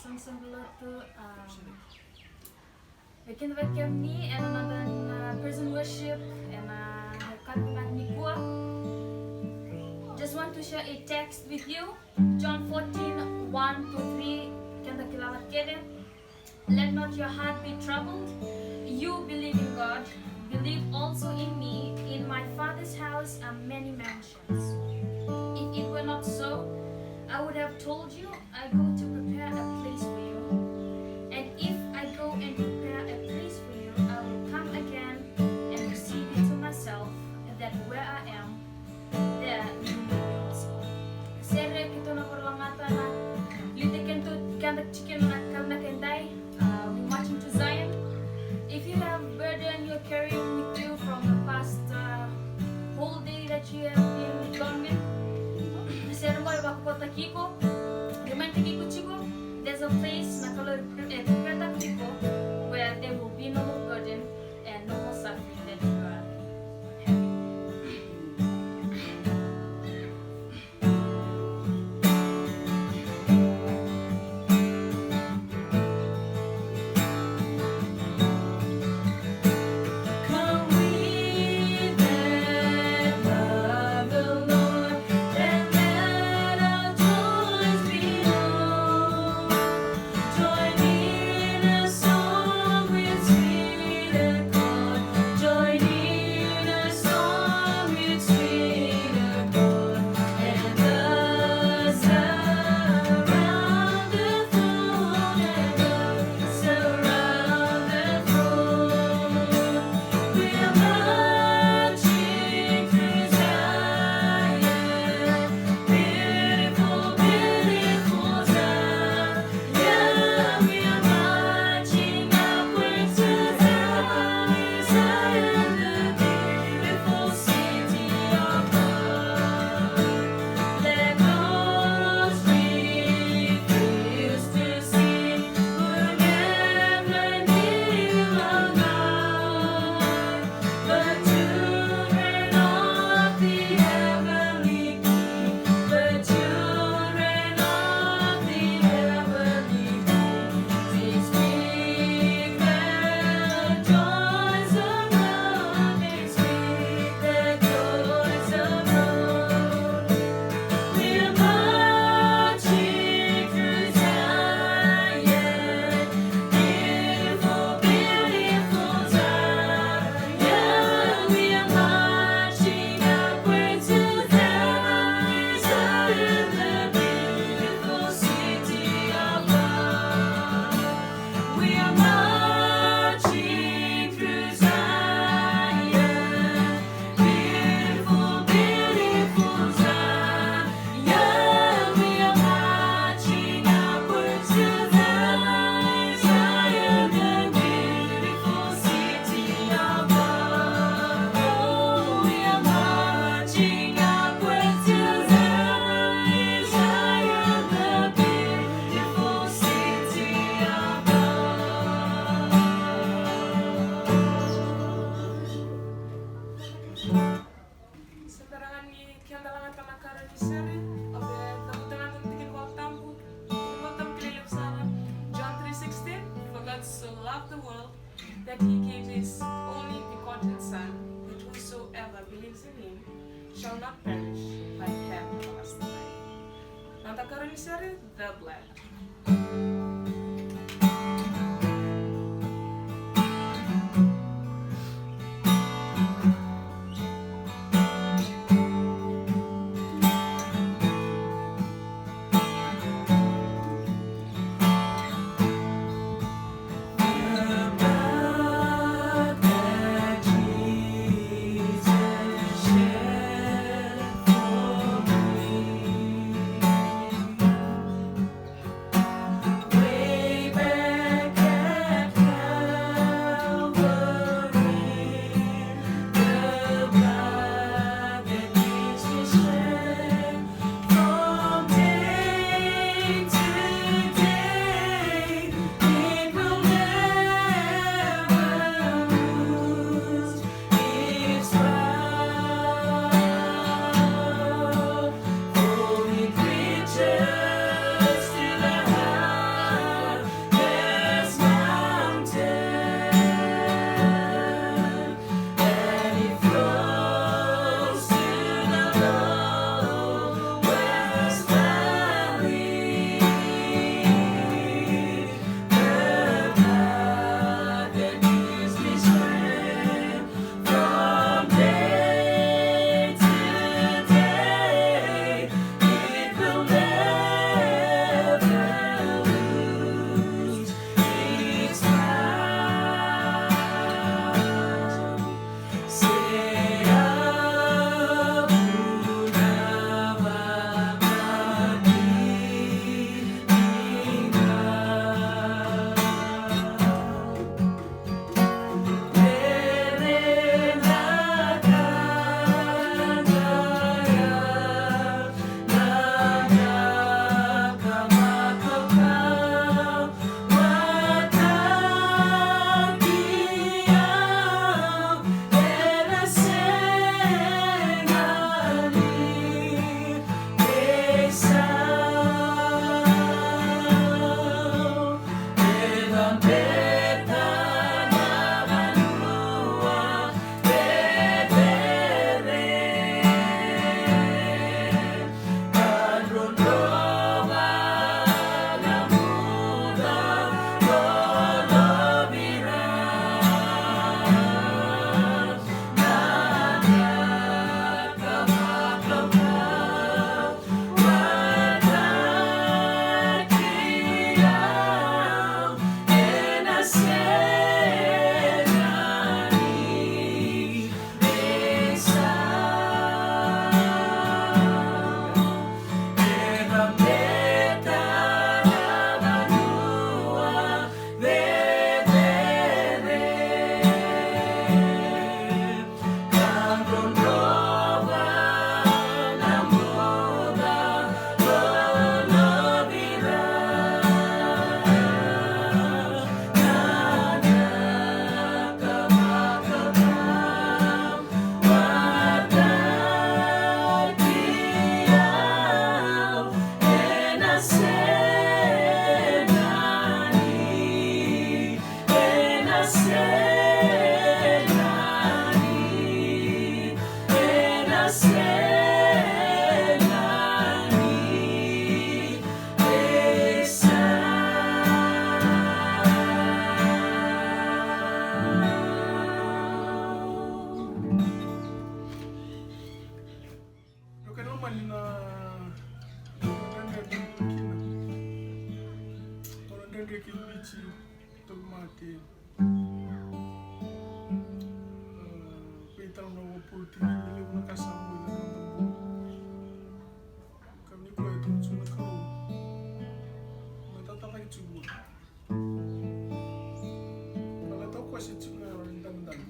sambil tuh bikin webcam nih and nonton prison worship and kandungan ni gua. Just want to share a text with you. John 14, 1 to 3. Kita kilawat kede. Let not your heart be troubled. You believe in God. Believe also in me. In my Father's house are many mansions. If it were not so, I would have told you, I go to prepare a place for you. And if I go and prepare a place for you, I will come again and receive you to myself, that where I am, there you may be also. Sere kita na perlangatan na litikin to kandak chicken na karna kendai. We marching to Zion. If you have burden you're carrying with you from the past whole day that you have been gone with, sere mo ibakota kiko. There's a place na kalau prepare kiko where there will be no more burden and no more suffering that you are having. That he gave his only begotten Son, that whosoever believes in him shall not perish, but have everlasting life. Nanta karon ni the blood. Way reki bichi tomate petal no pulti ile una kasamu ile no kami ko ito tsuna ko mata ta kai tsubu ala to ko si tsuna dan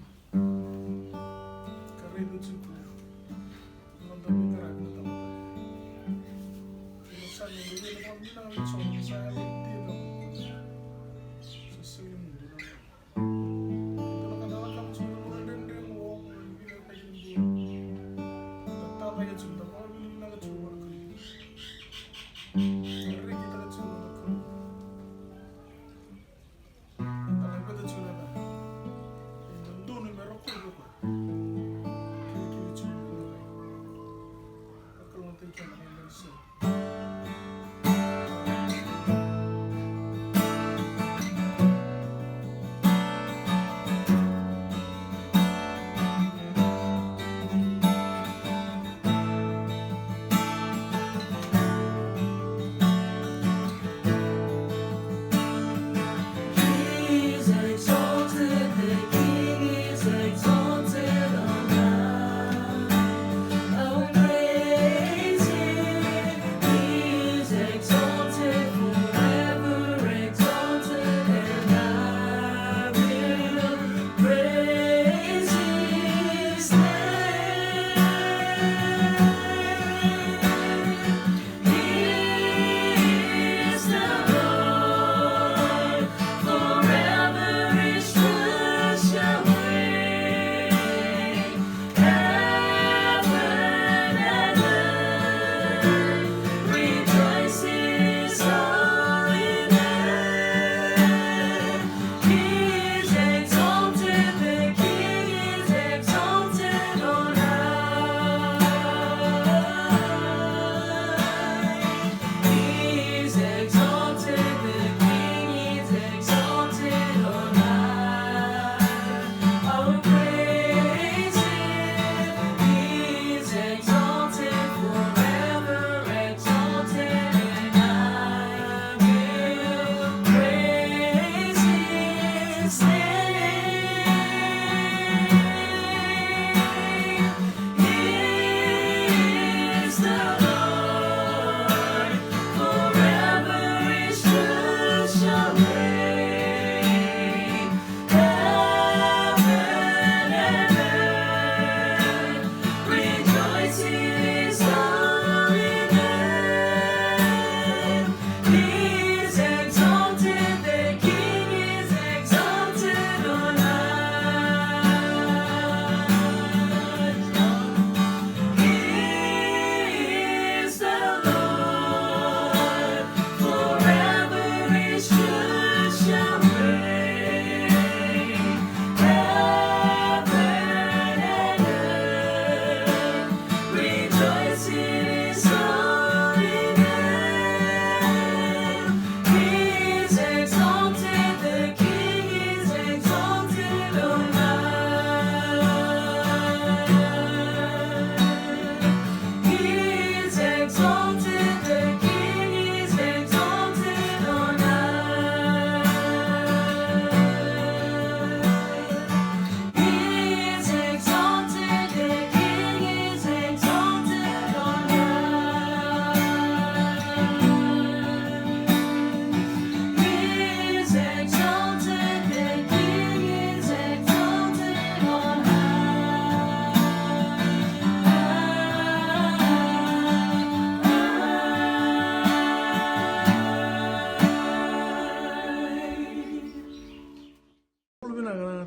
kare do tsubu no da mi kara no ta no sa ni ile no mi na mi so sa ile ti do so so ile mu do na kana ka mu tsuna no den den wo mi na ka ni do ta ka ya tsuna ma mi na ka tsuna ko kare kita ka tsuna ko ta ka ka tsuna ba do no me ro ko do ko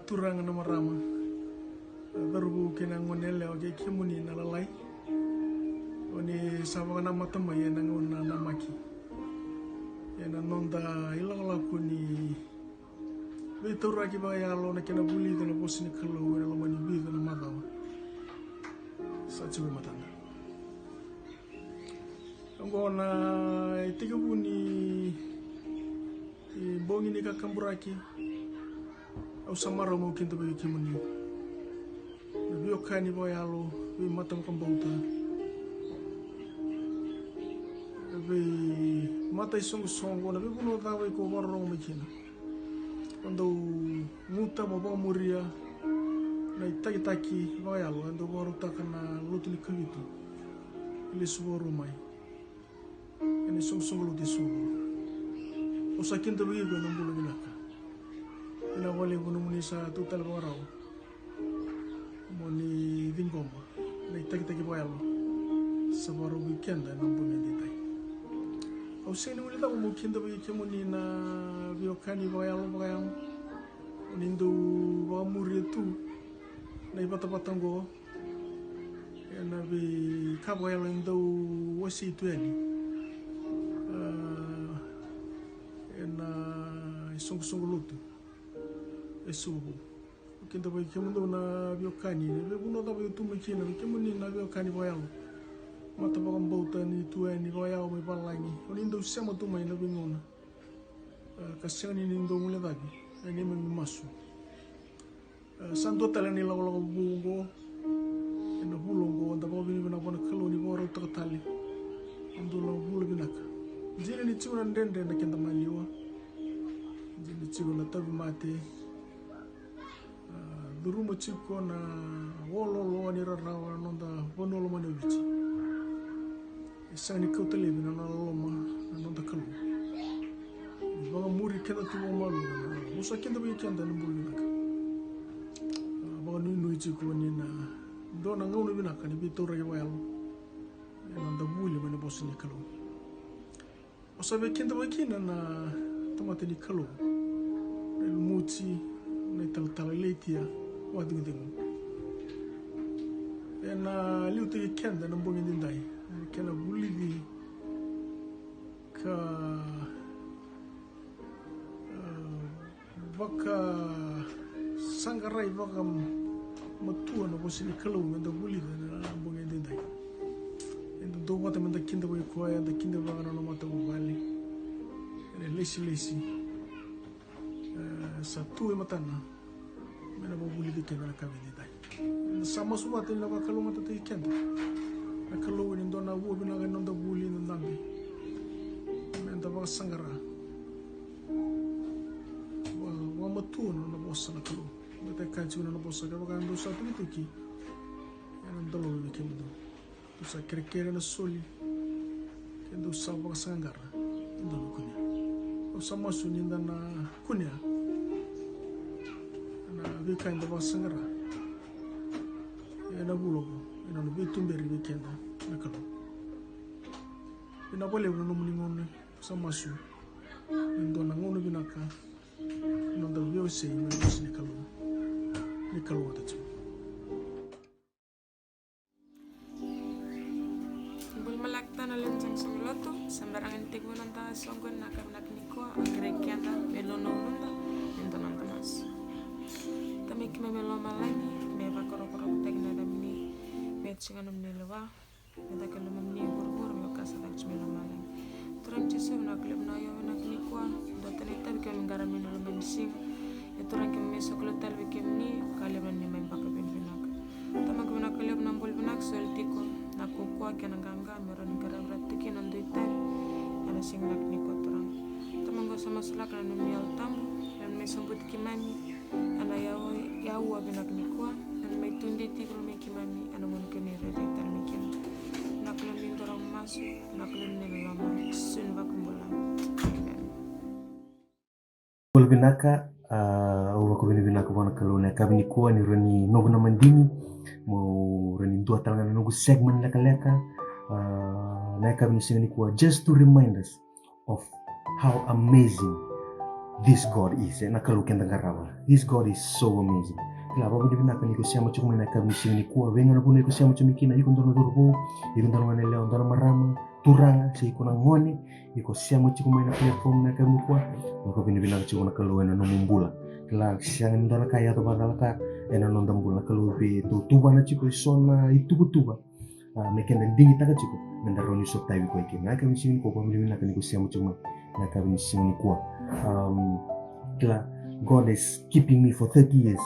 turang na marama baru kena ngonele oke kimuni na lalai oni sawa na matama ye na ngona na maki ye na nonda ilala kuni vitura ki ba ya lo na kena buli na posini kalo na lo mani bi na madawa sa chiwe matanda ngona tiga buni bongi ni kakamburaki au samara mo kinto bagi kimuni bio kani boyalo bi matam kambauta bi mata isong na bibuno tawa ko warong mikina quando muta mo ba muria na itaki vai alo ando waru takana lutu ni kavitu ile suoru mai ene song lutu suoru o sakinta bagi ko nang bulo binaka ina wale buno muni sa tutal warau moni vingoma na itaki vai alo sa waru weekend nang bulo ditai au seni wale tawo mo kinda bagi kemuni na biokani vai alo bayang unindo wa muria tu na ipata-patango na bi kabo ela indo wasi tu ani na song lutu esubu kinda bai kemundo na biokani ne buno da bai tu makina kemuni na biokani boyalo mata bagam bauta ni tu ani boyao mai balangi unindo sema tu mai na bingona kasani ni ndo mule dagi ani mai masu santo talani lago bungo ena bulongo da bobi bina bona kaloni boro takatali ando la bulu binaka jini ni chuna ndende na kenda maliwa jini chuna tabi mate durumo chiko na wololo ni rarawa nonda bonolo mane bichi isani kautale bina na loma nonda kalu baga muri kenda tuwa malu musa kenda bi kenda ni bulu binaka nui chiko ni na dona ngau bina kan bi to re wal na da buli mane boss ni kalo o sabe kinda wakina na tomate ni kalo el muti na tal letia wadu dingu ena liu te kenda na mbongi ndai kena buli di ka vaka sangarai vaka matua na bosi ni kalau menda buli na bonge dindai endo do wata menda kinda boy ko ya da kinda ba na mata ko vale lesi sa tu e matana mena bo buli de kenda na kabe dindai sama suwata na ba kalau mata te kenda na kalau ni ndo na wo bina ga ndo buli na ndambi menda ba sangara wa matua na bosa na kalau bete kanchi na bosa ka baka ndo sa tu ki ana ndolo ni kendo tu sa krekere na soli kendo sa baka sangara ndolo kunya o sama suni na kunya ana bi kan ndo baka sangara ena bulo ena no bi tumberi bi kendo na kalo ina bole no muni ngone sama su ndo na ngono binaka ndo bio sei no ni kalo ni kalo wata bul malakta na lensang sangloto sambarangan tigmo ng taas songgon nakanak niko ang grekianda melono nunda endo nanda mas tamik me melo malani me bakoro tegna damni me tsinganum nilewa me takalum ni burbur me kasadak melo malani turang chisu na klub na yo nak niko do tanita ke mengara menolo mensing turang ke meso klotal ke ni kaleban ni may bakabin binak tamag binak kaleb nambol binak soltiko nakukua kena gangga meron gara-gara tiki nanduitan ana singlak ni kotorang tamanggo sama selak na numial tamu dan may sambut kimami ana yawa binak ni kuwa dan may tundi tikul may kimami ana mun kini reditar mikin naklon din dorang masuk naklon ni lama sun bakumbulan Kul binaka uwa ko binaka wana kalona kabini kuwa ni rani nogo na mandini mo rani dua tangan nogo segment leka na kabini singani kuwa just to remind us of how amazing this God is na kalu kenda garawa. This God is so amazing. Kila baba di binaka ni ko siya mo chukuma na kabini singani kuwa wenga na puno ko siya mo chumikina yukon dono durbo yukon dono maneleo dono marama turanga si iko nang ngone iko siya mo chukuma na platform na kabini kuwa ko binibinaka chukuma na kalu na numumbula kila siya ndona kaya to badalaka ena nondambula kalu be to tuba na chiko sona itubutuba mekenda dingi taka chiko mendaroni so tawi ko ikina na kabini singani kuwa binibinaka ni ko siya mo chukuma na kabini singani kuwa kila God is keeping me for 30 years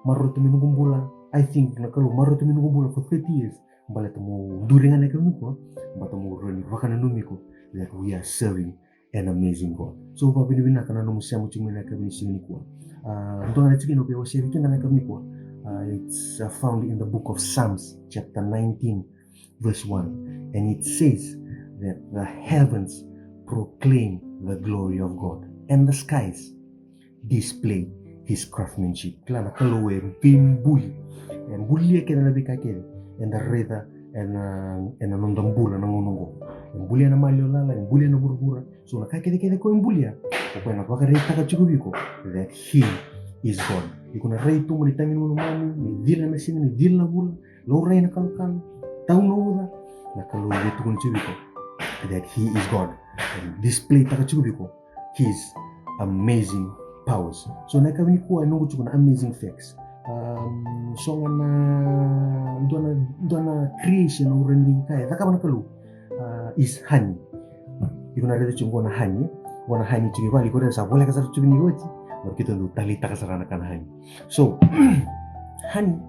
maroto minugumbula I think na kalu maroto minugumbula for 30 years bala tamo duringan na kalu ko bata mo roni wakana numiko that we are serving an amazing God. So papinibina kana no musiamu chimina kabini sini kwa. Ndona chikino pe washiri kinda kabini kwa. It's found in the book of Psalms chapter 19 verse 1, and it says that the heavens proclaim the glory of God and the skies display his craftsmanship. Klana kalowe bimbuli and bully kena labika kene and the rather and anondambula na ngonongo and bully na maliola and bully na burgura so na kake ko imbulia okwana bakareta ka chikubiko that he is God. Ikuna reito mo litangin mo mami ni dila na sini ni dila bula lo reina kalkan tauno uda na kalowe tukun chibiko that he is God and display taka chikubiko his amazing powers. So nakabini kuwa nungu chukuna amazing facts. So na ndona creation urani kaya takabana kalu is honey. Ikuna redo chungona honey. Wana honey chukibali kore sa boleh kasar chukini gochi. Kita ndu talita kasarana kana honey. So honey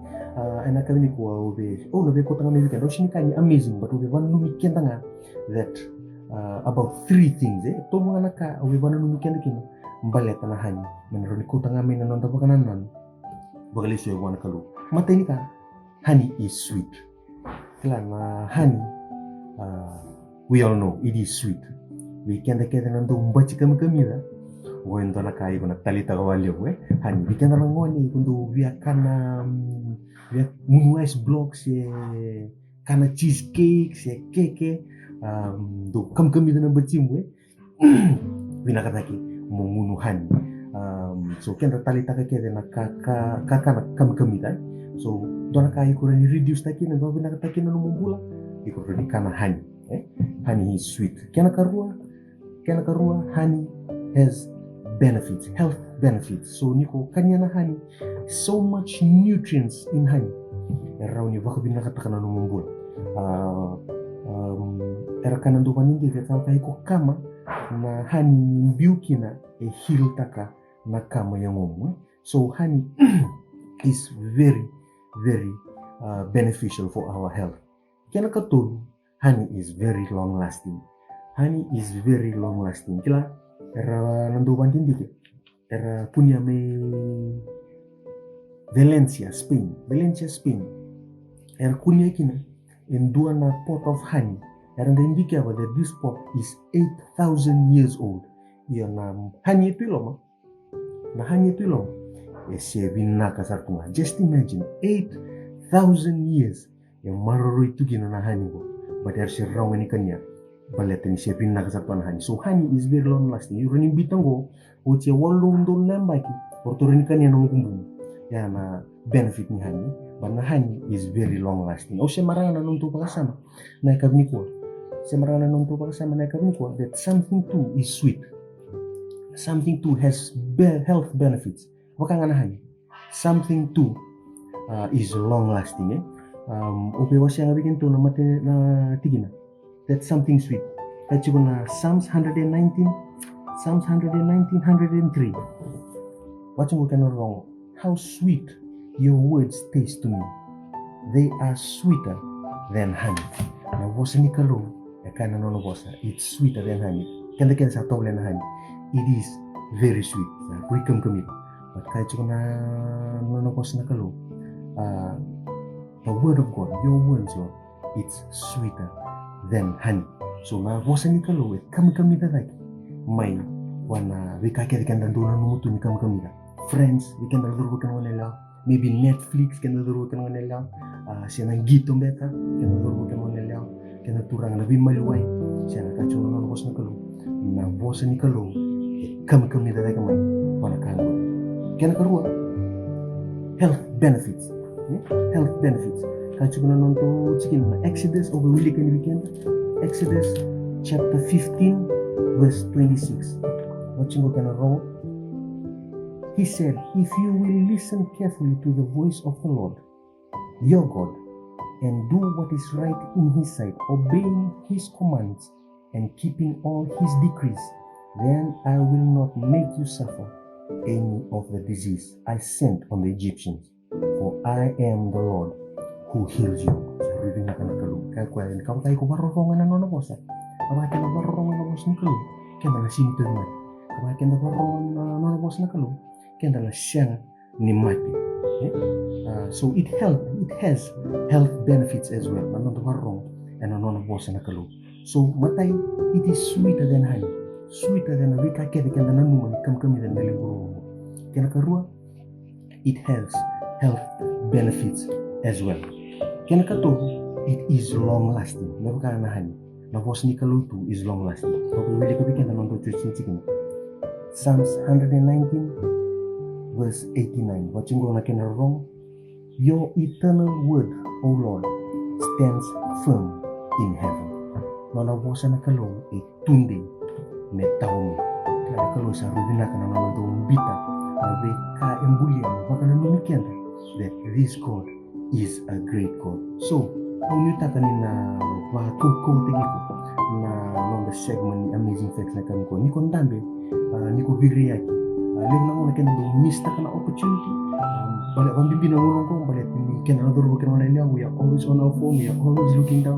nakabini kuwa ube ube kota ngami weekend. Oshini kanya amazing but ube wana numi kenda that about 3 things tomo nga naka ube wana numi kenda kina mbaleta na hani menuruni kota ngami na nonta pakanan bagaliso ya wana kalu mata ini ka honey is sweet kila na honey we all know it is sweet we kenda kenda nando mbachi kami da wendo na kai kuna talita kawali honey we kenda ngoni kundu kana ice blocks kana cheesecakes cake do kami da nambachimwe winakataki mumunuhan so kenda talita kake na kami dai so dona kai kurani reduce taki na babu nakataki na mumbula ikurani kana honey honey is sweet kena karua honey has benefits, health benefits. So niko kanya na honey so much nutrients in honey erauni baka binakatakana no mumbula era kanando paningi kai ko kama na honey mbiukina heal taka na kama ya ngomwe. So honey is very beneficial for our health. Kena katulu honey is very long lasting. Honey is very long lasting. Kila era nando bandindike era punya me Valencia, Spain. Era kunya kina endua na pot of honey. Era ndindike about that this pot is 8,000 years old. Iya na honey itu loma. Na honey itu loma. Ese binaka sarkunga. Just imagine 8,000 years. Yang maroro itu kina na honey ko. But there's a wrong ni kanya. Baleta ni siya binaka sarkunga honey. So honey is very long lasting. Yung rin bitang ko. Oche walong don lembaki. Orto rin kanya nung kumbun. Ya na benefit ni honey. But na honey is very long lasting. O siya marana nung to pakasama. Na ikabni ko. Siya marana nung to pakasama na ikabni ko. That something too is sweet. Something too has health benefits. Waka nga na honey. Something too is long lasting. Ope wa siya nga bikin to na mati na tigina. That's something sweet. Kaya siya na Psalms 119, 103. Watching what cannot wrong. How sweet your words taste to me. They are sweeter than honey. Na bosa ni kalo, kana no bosa. It's sweeter than honey. Kanda sa tawla na honey. It is very sweet. Kuikam kami. But kahit siya na bosa na kalo, the word of God, your words, Lord, it's sweeter than honey. So na bosa ni kalo, kami da like may wana wikake kanda ndona numutu ni kami da. Friends, we can nadurbukan mo nila. Maybe Netflix can nadurbukan mo nila. Siya nang gitong beta, can nadurbukan mo nila. Can naturang na bimaluay. Siya nakachong na bos na kalo. Na bos ni kalo, kami da like may panakalo. Kaya nakarua, health benefits. Health benefits. Kachong na nonto chikin na Exodus over wili kan weekend. Exodus chapter 15 verse 26. Watching ko kana wrong. He said, if you will listen carefully to the voice of the Lord, your God, and do what is right in His sight, obeying His commands and keeping all His decrees, then I will not make you suffer any of the disease I sent on the Egyptians, for I am the Lord who heals you. Reading na kanakalu. Kaya kaya, ikaw tayo ko marorongan na nono bosa. Abay ka na marorongan na bosa ni kalu. kenda la sini tu mati kama kenda baron nona bos na kalu kenda la siang ni mati. So it has health benefits as well. Nona baron and nona bos na kalu. So matai it is sweeter than honey, sweeter than a wika kenda kenda namu mani kam kami dan daling buru. Kena karua it has health benefits as well. Kena kato it is long lasting. Never kana honey. Na bos ni kalu tu is long lasting. Kau boleh kau kena nonton cuci-cuci. Psalms 119 verse 89. Watching go na kena wrong. Your eternal word, O Lord, stands firm in heaven. Nona bosa na kalu e tunde me taumi. Kaya kalu sa rubina kana nona do bita. Na be ka embulia baka na numikian that this God is a great God. So, kung yuta kanina kung tigi ko na nonda segment Amazing Facts na kami ko, niko ndambe, niko biriaki. Leo na muna kena do mista kana opportunity. Balik pambibi na ngulong ko, balik kena na duro kena na liya, we are always on our phone, we are always looking down.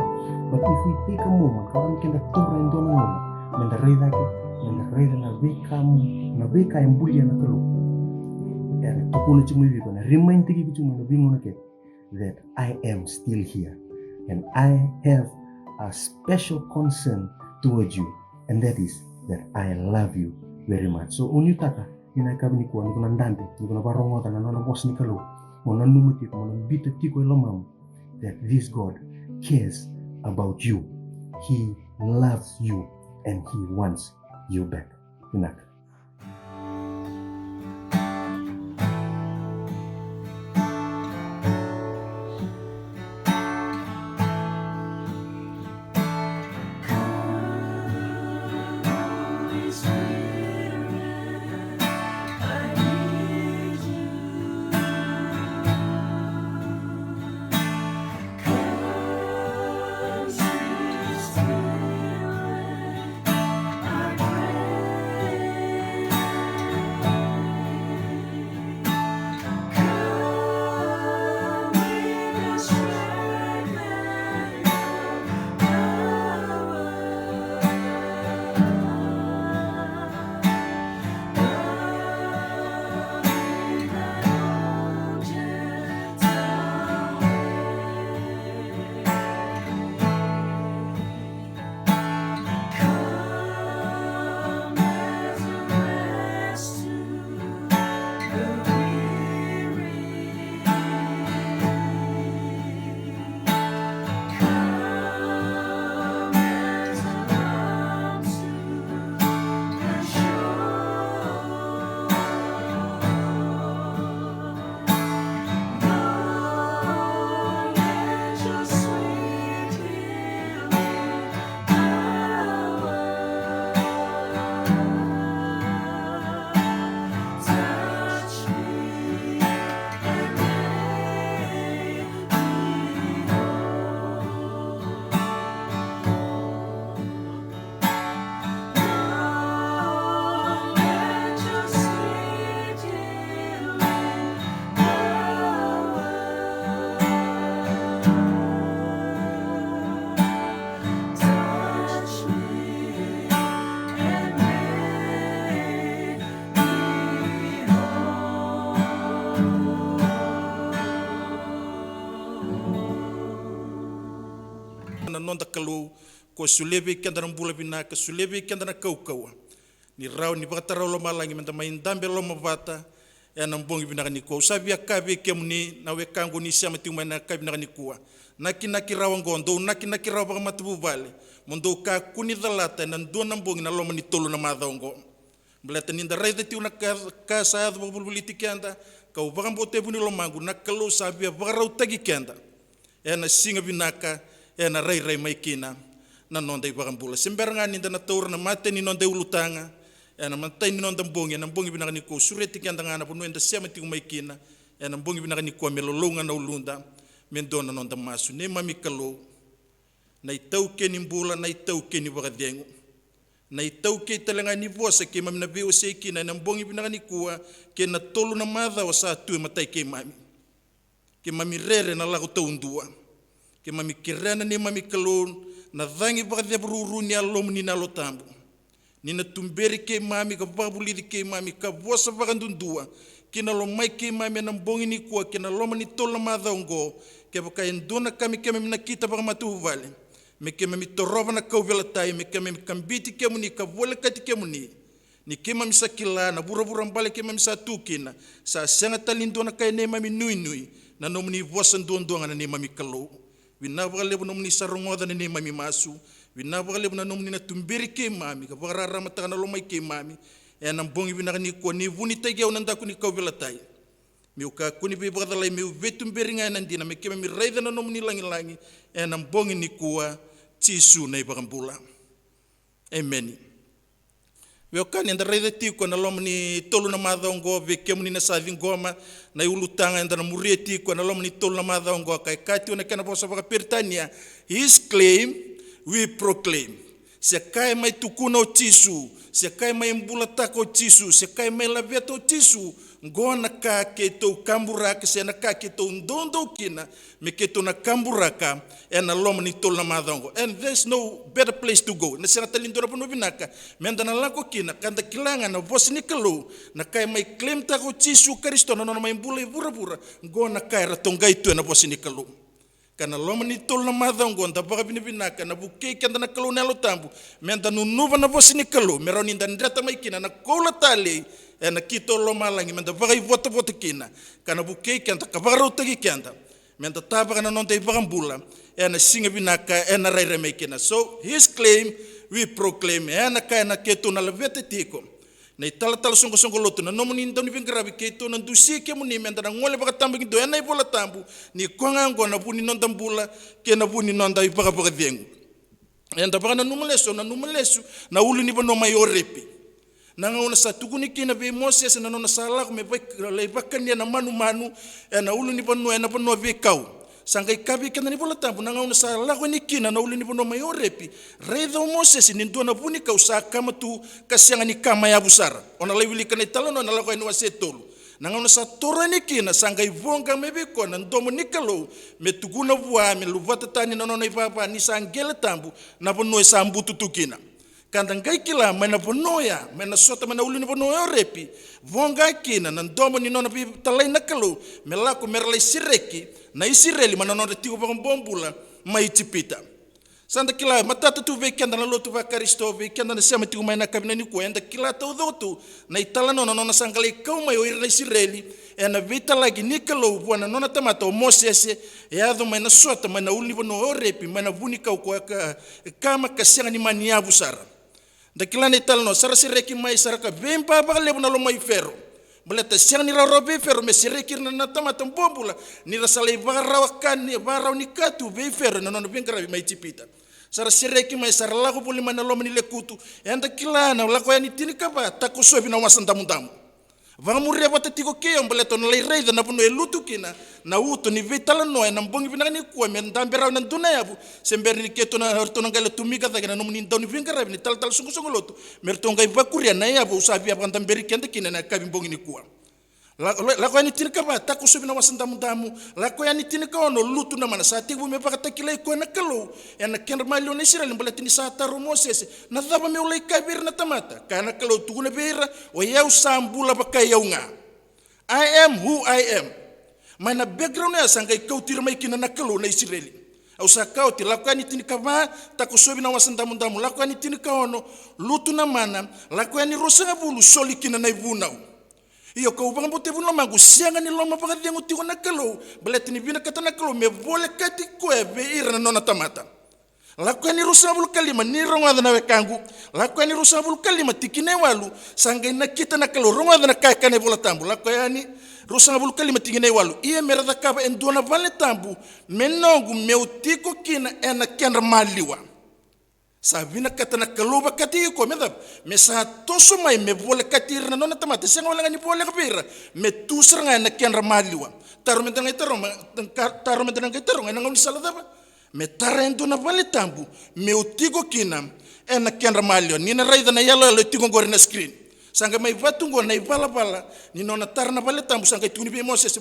But if we take a moment, kalau kena tora endo na ngulong, mendarai na beka yang bulia na kalu. And tukuna chumuibi ko na remind tigi ko chumuibi na bingo na ke that I am still here and I have a special concern towards you, and that is that I love you very much. So unyutaka inaka ni ko ni ndambe ni ko barongo ta na bos ni kalu mo nanumuti ko mo bita tiko lomam that this God cares about you. He loves you and he wants you back. Inaka. nonda kalu ko sulebe kendana mbula bina ka sulebe kendana kaukawa ni raw ni bakatara lo malangi menta main dambe lo mavata ya nambongi bina ni ko sabia kabe kemuni na we kangu ni siama tingma na kabe na ni kuwa naki raw ngondo naki raw ba matubu bale mondo ka kuni dalata na ndo nambongi na lo mani tolu na madongo bleta ninda raida tiu na ka sa do bulbuliti kenda ka ubagambo tebuni lo mangu na kalu sabia barau tagi kenda na singa binaka na rai mai kina na nonda ibagambula semberanga ninda na tour na mate ni nonda ulutanga na mantai ni nonda mbongi na mbongi binaka ni ko sureti kenda ngana bunu enda sema ti mai kina na mbongi binaka ni ko melolonga na ulunda mendona nonda masu ne mami kalo na itau ke ni mbula na itau ke ni bagadengu na itau ke talanga ni vosa ke mami na veo se kina na mbongi binaka ni kuwa ke na tolu na madha wa sa tu matai ke mami rere na lago taundua ke mami kirana ni mami kalon na dhangi baka dia beruru ni alom ni nalo tambu nina tumberi ke mami ka babulidi ke mami ka vosa vakandundua kina lo mai ke mami na mbongi ni kua kina loma ni tola madhaungo ke baka endona kami keme mina kita baka matu vale me keme mi torova na kau vela tai me keme mi kambiti ke muni ka vole kati ke muni ni ke mami sakila na bura-bura mbale ke mami sa tukina sa senga talindona kai ne mami nui na nomni vosa ndondoanga na ne mami kalau wina baka lebu nomni sarongoda na ne mami masu wina baka lebu na nomni na tumberi ke mami ka baka rarama taka na lomai ke mami e na mbongi wina ni kua ni vuni taigi au nanda kuni kau vela tai miu ka kuni be baka dalai miu vetumberi ngai nandina me ke mami raida na nomni langi e na mbongi ni kua tisu na baka mbula amen. Weokani anda raida tiko na lomni tolu na madhaungo ve kemuni na savi ngoma na ulutanga anda na murie tiko na lomni tolu na madhaungo kai kati ona kana bosa baka Pertania his claim we proclaim se kai mai tukuna o tisu se kai mai mbula tako tisu se kai mai laveto tisu ngona ka keto kamburaka se na ka keto ndondo kina me keto na kamburaka e na lomni tolu na madhaungo and there's no better place to go na sera talindora pono vinaka menda na lako kina kanda kilanga na vosi ni kalu na kai mai claim tako tisu Kristo na nona mai mbula ivura ngona kai ratongai tu na vosi ni kalu kana lomni tolu na madhaungo nda baka vinaka na buke kanda na kalu nelo tambu menda nunuva na vosi ni kalu meroni nda ndata mai kina na kola tali e na kito lo malangi menda vagai vota kina kana buke kanda kavarau tagi kanda menda tabaka na nonta ivagambula e na singa vinaka e na raire mai kina so his claim we proclaim e na kai na keto na lavete tiko na itala songo lotu na nomuni ndoni vingarabi keto na ndusi ke muni menda na ngole baka tambu kido e na ivola tambu ni kongango na vuni nonda mbula ke na vuni nonda ivaka viengu enda baka na numelesu na ulu ni bono mai orepi na ngauna sa tukuni kina ve Moses na nona sala me le bakania na manu e na ulu ni bono e na bono ve kau sangai kabi kana ni bola tambu na ngauna sala ko ni kina na ulu ni bono mai orepi redo Moses ni ndona buni kau sa kama tu kasianga ni kama ya busara ona le wili kana talono na la ko ni wasetolu na ngauna sa tora ni kina sangai vonga mebe ko na ndomo nikalo me tuguna vua me luvata tani na nona ipapa ni sangela tambu na bono sa mbutu tukina kanda ngai kila mena bonoya mena sota mena ulu ni bonoya repi vonga kina na ndomo ni nona pi talai nakalu melako merlai sireki na Israeli mana nona tiko baka bombula mai tipita sanda kila matata tu ve kenda na lotu va Kristo ve kenda na sema tiko mai na kabina ni ko enda kila tau dotu na itala nona sangale kau mai o ira Israeli e na vita lagi nikalo buana nona tamata o Moses e ado mai na sota mai na ulu ni bonoya repi mai na vuni kau ko kama kasianga ni mania busara da kila ni talno sara sireki mai saraka vempa baka lebu na lo mai ferro beleta siang ni robe ferro me sireki na tamata bombula ni rasale barawakan ni barau ni katu ve ferro na no bengara mai tipita sara sireki mai sara lago buli mana lo mani lekutu enda kila na lako ya ni tinika ba takusobi na wasanta mundamu vangamuria bata tiko keo mbeleto na leirei na puno elutu kina na uto ni vitala noe na mbongi vinaka ni kuwa me ndambera na nduna yabu semberi ni keto na hortona ngale tumika thakina no muni ndoni vingara ni tal sungu lotu mertonga ivakuria na yabu usabi abaka ndamberi kende kina na kabi mbongi ni kuwa lako yani tinika ba takusubi na wasanta mundamu lako yani tinika ono lutu na mana sa tiku me baka takila iko na kalo ya na kenda malio na Israel mbeleti ni sa taro Moses na dhaba me ulai kabir na tamata kana kalo tukuna beira o yau sambula baka yau nga I am who I am mana background ya sangai kau tirmai kina na kalo na Israeli au sa kau ti lako yani tinika ba takusubi na wasanta mundamu lako yani tinika ono lutu na mana lako yani rosanga bulu soli kina na ivunau iyo kau banga bote vuno mangu sianga ni loma banga diengu tiko na kalo beleti ni vina kata na kalo me vole kati koe ve ira na nona tamata lako ni rusa bulu kalima ni ronga na wekangu lako ni rusa bulu kalima tikine walu sangai na kita na kalo ronga na kai kane bola tambu lako ni rusa bulu kalima tikine walu ie merada kaba endona vale tambu menongu meutiko kina ena kendra maliwa sabina kata na kaluba kati ko medap me sa toso mai me vole kati na nona tamata senga wala ni vole kabira me tusra nga na kenra maliwa tarume tanga nga ngoni sala daba me tarendo na vale tambu me utigo kina na kenra maliwa ni na raida na yalo le tigo ngori na screen sanga mai vatungo na ibala ni nona tarna vale tambu sanga tuni be Moses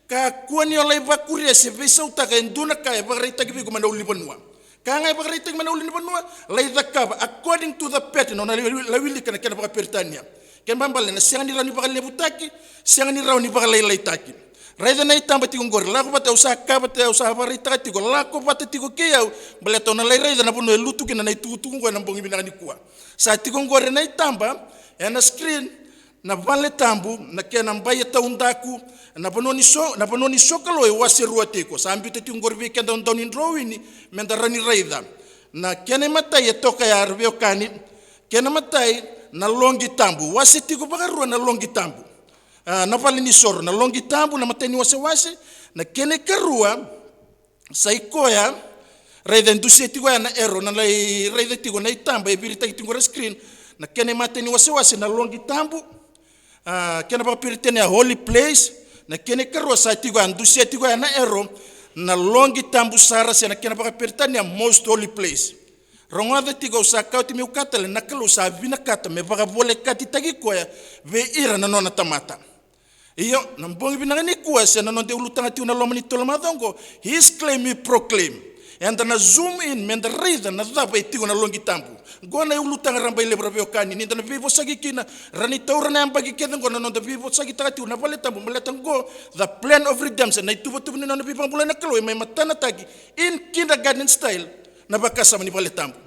ka kuani olai vakuria se vesa utaka enduna ka e vagrita gibi ko mana ulibanwa Kanga bakariting manaulin banua lay dakaba according to the pattern on lawili kana kana baka pertania. Ken bambale na siang ni rani baka lebutaki, siang ni rauni baka lay taki. Raida na itamba tigo ngor lako bata usa kaba te usa barita tigo lako bata tigo kiyau baleto na lay raida na bunu lutu kina na itutu ngwa na bongi binani kuwa. Sa tigo ngor na itamba na screen na vale tambu na kena mbaye taundaku na panoni sokalo e wasirua teko sa ambite tiungor vi kenda donin drawini mendarani raida na kena matai toka ya arveo kani kena matai na longi tambu wasitiko bagarua na longi tambu na vale ni soro na longi tambu na mateni wase na kene karua saikoya raida ndusi tigo ya na ero na lai raida tigo na itamba e birita tigo screen na kene mateni wase na longi tambu kena baka piritene a holy place na kene karua sa tigo andusia tigo na ero na longi tambu sara se na kena baka piritene a most holy place rongoda tigo sa kauti mi ukatale na kalu sa vina kata me baka vole kati tagi koya ve ira na nona tamata iyo na mbongi vina ni kuwa se na nonde ulutanga tiu na lomani tolamadongo his claim me proclaim and na zoom in men the reason na daba tigo na longi tambu gona ulutanga ramba ile brabio kani ni na vivo sagi kina rani taura na ambagi keden gona no vivo sagi takati na vale tambu meletango the plan of redemption na itubo tubo ni na vivo bula na kalo mai matana tagi in kindergarten style na bakasa mani vale tambu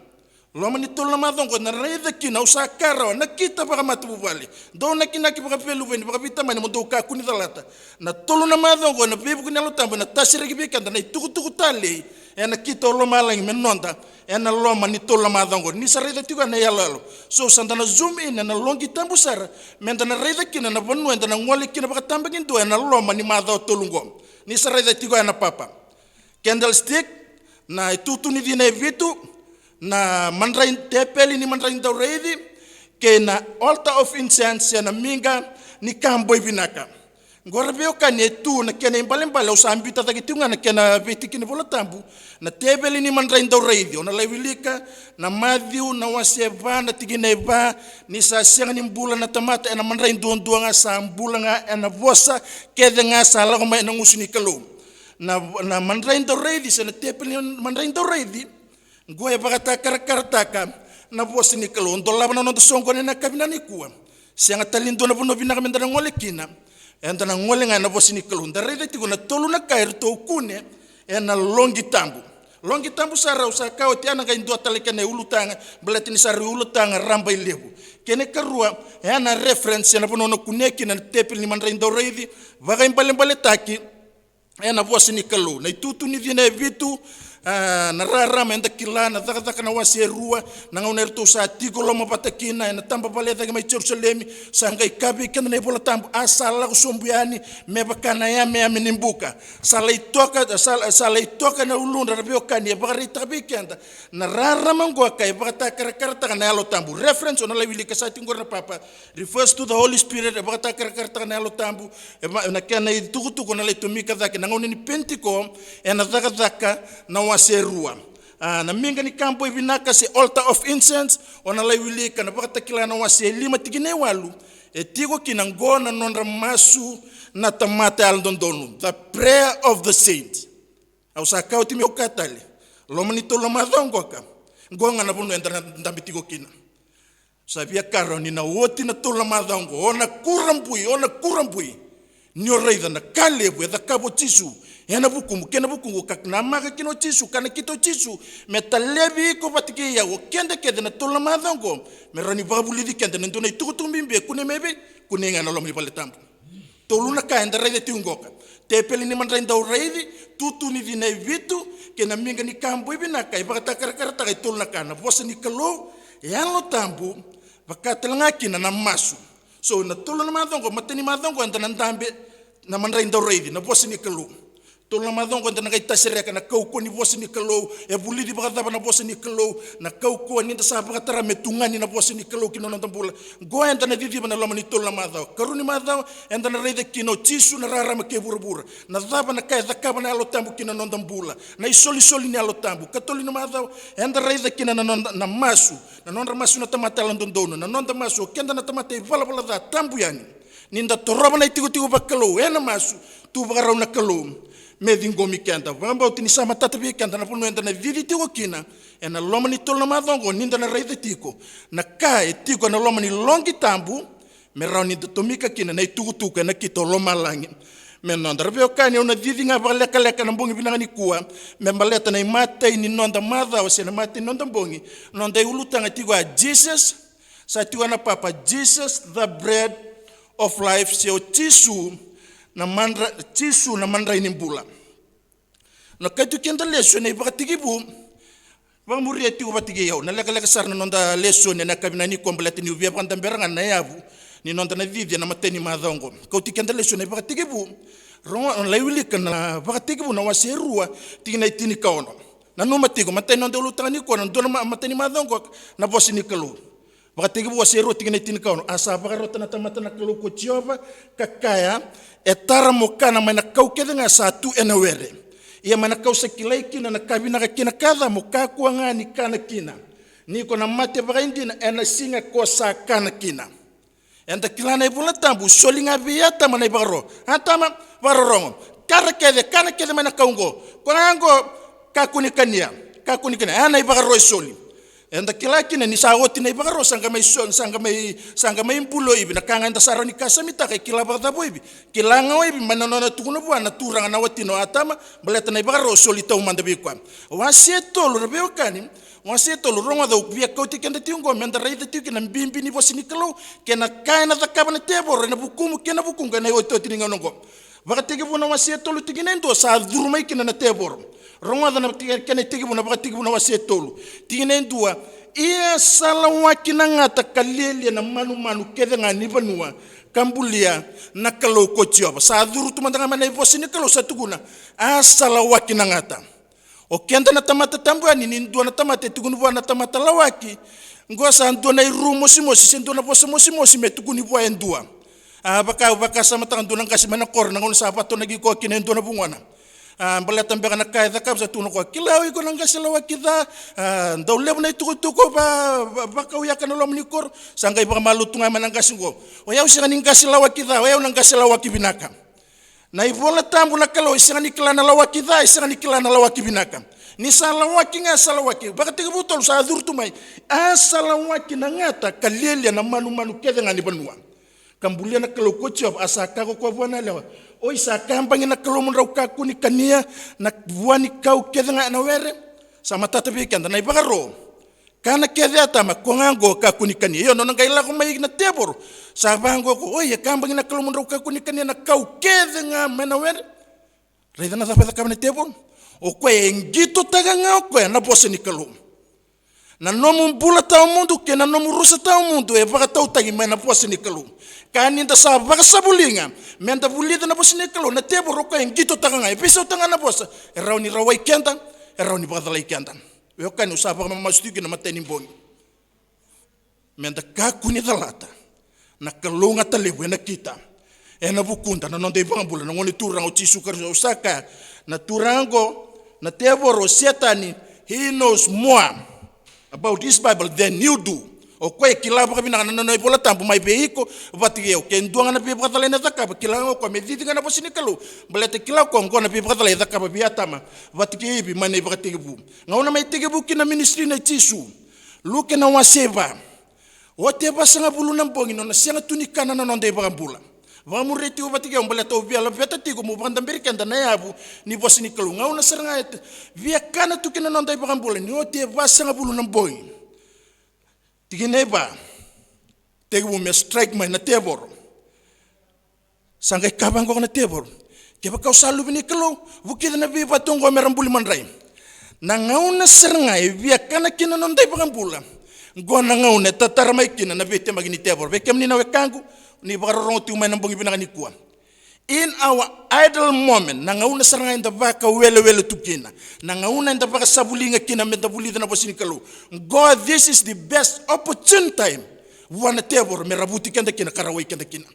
loma ni tolo madongo na reida kina usa kara na kita baka matu vale do na kina ki baka pelu ven baka vita mani mo do ka kuni dalata na tolo na madongo na vivo kuni lo tambu na tasire ki bikanda na tuku tale ena kita loma lang menonda ena loma ni tolo madongo ni sarida tigo na yalalo so sandana zoom in na longi tambu sara menda na reida kina na bonu enda na ngole kina baka tambagin do ena loma ni mado tolungo ni sarida tigo na papa candlestick na itutu ni dina vitu na mandrain tepeli ni mandrain dauredi ke na altar of incense na minga ni kamboy binaka ngora beo kane tu na kena imbalembale usambi tatakitunga na kena vetiki ni volatambu na tepeli ni mandrain dauredi ona laivilika na Matthew na waseva na tigineva ni sa siang ni mbula na tamata na mandrain duanga sa mbula nga na vosa kede nga sa la kuma na ngusuni kalo na mandrain dauredi sa na tepeli mandrain dauredi goya bagata karaka na vosi ni kalo ndola bana no songo na kabina ni kuwa sianga talindo na bono bina kamenda na ngole kina enda na ngole nga na vosi ni kalo ndarede tigo na tolu na kair to kune na longi tambu sara usa kao tiana ga indo taleka na ulutanga belatini sara ulutanga ramba ilebu kene karua na reference na bono no kuneki na tepil ni mandra indo reidi vaga imbale taki na vosi ni kalo na itutu ni dina vitu na rara menda kila na daka na wasierua na ngauner to sa tigo lo mapatakina na tamba pale daga mai Jerusalem sanga ikabi kana ne bola tambu asala kusombiani mebakana ya me aminimbuka sala itoka na ulunda rabio kani bagari tabikenda na rara mango kai bagata karata na alo tambu reference on la wili kasati ngorna papa refers to the Holy Spirit bagata karata na alo tambu na kana tukutuko na letumika daka na ngauni pentiko na daka na waserua na minga ni kampo ibinaka se altar of incense ona laiwilika na baka takila na wase lima tigine walu tigo kinangona nonra masu na tamata aldondonu the prayer of the saints au sakau timi okatale lomani to lomadongo ka ngonga na bunu endana ndambi tigo kina sabia karoni na woti na to lomadongo ona kurambui nyo reida na kalebu da kabo tisu yana bukungu kena bukungu kakna maga kino tisu kana kito tisu metalebi ko patiki ya kende kede na tola madongo merani babuli di kende ndona itukutumbimbe kune mebe kune ngana lomi pale tampu toluna ka enda reide tiungoka tepeli ni mandra ndau reidi tutu ni dina vitu kena minga ni kambo ibina kai bakata karata kai toluna kana bosa ni kalo yalo tampu bakatelanga kina na masu so na toluna madongo mateni madongo enda ndambe na mandra ndau reidi na bosa ni kalo tolna madongo enda ngai tasireka na kauko ni bosi ni kalo e bulidi bagada na bosi ni kalo na kauko ni nda sabaga tara metungani na bosi ni kalo kino na tambula go enda na didi bana lomani tolna madao karuni madao enda na reide kino tisu na rara make burubura na daba na kai zakaba na alotambu kino na tambula na isoli ni alotambu katoli na madao enda reide kino na masu na nonda masu na tamata landondono na nonda masu kenda na tamata vala da tambu yani ninda toroba na tigo bakalo ena masu tu bagara na kalo me dingomi kenda vamba utini sama tata bi kenda na puno enda na vidi tiko kina ena loma ni tolo na madongo ninda na raida tiko na kai tiko na loma ni longi tambu me rauni de tomika kina na itukutuka na kito loma langi me nonda rabeo kani una vidi nga leka leka na mbongi binanga ni kuwa me maleta na imata ni nonda madha o sena mate nonda mbongi nonda ulutanga tiko a Jesus sa tiko na papa Jesus the bread of life sio tisu na mandra ini mbula na kaitu kenda leso ne bakatigibu bang muri ati ubatigi yau na leka sar na nonda leso ne na kabina ni komplete ni ubia panda beranga na yabu ni nonda na vidia na mateni madongo kauti kenda leso ne bakatigibu ronga on laiwili kana bakatigibu na waserua tigina itini kaono na no matigo mateni nonda ulutani ko na ndona mateni madongo na bosi ni kalu bakatigibu waserua tigina itini kaono asa bakarota na tamata na kalu ko chiova kakaya etara mokana mana kau kedenga satu enawere ia mana kau sekilai kina na kabina kina kada mokaku ngani kana kina ni kona mate bagaindina ena singa kosa kana kina enda kilana ibula tambu solinga biata mana ibaro atama barorongo kana kede mana kaungo konango kakunikania ana ibaro soli enda kilaki ni saoti na ibaro sanga mai impulo ibi na kanga enda sarani kasamita ke kilaba tabo ibi kilanga ibi manana tukuno bwana turanga na watino atama baleta na ibaro solita umanda bikwa wasetolo rebeo kani wasetolo ronga da ubia kauti kenda tiungo menda raida tiuki na mbimbi ni bosini kalo kena kaina da kabana tebo na bukumu kena bukunga na yoto tininga nongo bakatege bona wasetolo tiginendo sa durumai kena na tebo ronga da na kena tigibuna bakatigibuna wasetolo tiginendo ia sala wakina ngata kalele na manu kede ngani banua kambulia na kalo kochioba sa duru tumandanga mana ibosini kalo satuguna asala wakina ngata o kenda na tamata tambuani ni ndo na tamata tugunu bwana tamata lawaki ngosa ndo na irumo simosi ndo na bosa mosi metuguni bwa endua baka sama tangan ndo na kasi mana kor na ngono sapato nagi ko kinen ndo na bungwana baleta mbega na kai da kabza tuno ko kilao iko nanga sala wakida ndo lebu na tuko baka uya kana lomni kor sanga iba malutunga mananga singo o yau singa ninga sala wakida o yau nanga sala wakibinaka na ivola tambu na kalo singa nikilana la wakida singa nikilana la wakibinaka ni sala wakinga sala waki baka tigu butol sa durtumai sala wakina ngata kalele na manu kede ngani banua kambulia na kalo kochop asaka ko bwana lewa o isa kampang na kalo mun rau kaku ni kania na buani kau kede ngana were sama tata bikanda na ibagaro kana kede atama kongango kaku ni kania yo nona gaila ko mai na tebor sa bango ko o ya kampang na kalo mun rau kaku ni kania na kau kede ngana were reda na tapa ka na tebor o ko engito tagangao ko na bose ni kalo na nomu bula tau mundu ke na nomu rusa tau mundu e baka tau tagi mai na bose ni kalo kani nda sa baka sabulinga menda bulida na bose ni kalo na tebo roko engito tagangao e pisa tanga na bose e rauni rawai kenda e rauni baka dalai kenda e kani usa baka mamastuki na mateni mboni menda kaku ni dalata na kalunga talewe na kita e na bukunda na nonde baka bula na ngoni turango chisu karzo usaka na turango na tebo ro setani he knows more about this Bible than you do. O kwe kilaba kabina kana no ipola tampu mai beiko batigi o ken duanga na pipa tala na takaba kilanga ko mediti kana posini kalu balete kilao ko ngona pipa tala takaba biatama batigi bi mane batigi bu ngauna mai tigi bu kina ministry na chisu luke na waseva o te basanga bulu na bongi no na senga tunikana na nonde bagambula va mureti o batigi o balete o biala beta tigo mo banda berikanda na yabu ni posini kalu ngauna seranga via kana tukina nonde bagambula ni o te basanga bulu na bongi tigineba tegu me strike mai na tebor sangai kabango na tebor ke ba kau salu bini kelo bukid na bi patungo merambuli mandrai na ngauna serngai via kana kina non dai bagambula gona ngauna tatar mai kina na bete magini tebor be kemni na wekangu ni bagarong tu mai nambongi bina ni kuan in our idle moment na ngauna serngai nda baka wele tukina na ngauna nda baka sabulinga kina menda bulida na bosini kelo God, this is the best opportune time wana tebor merabuti kenda kina karawai kenda kina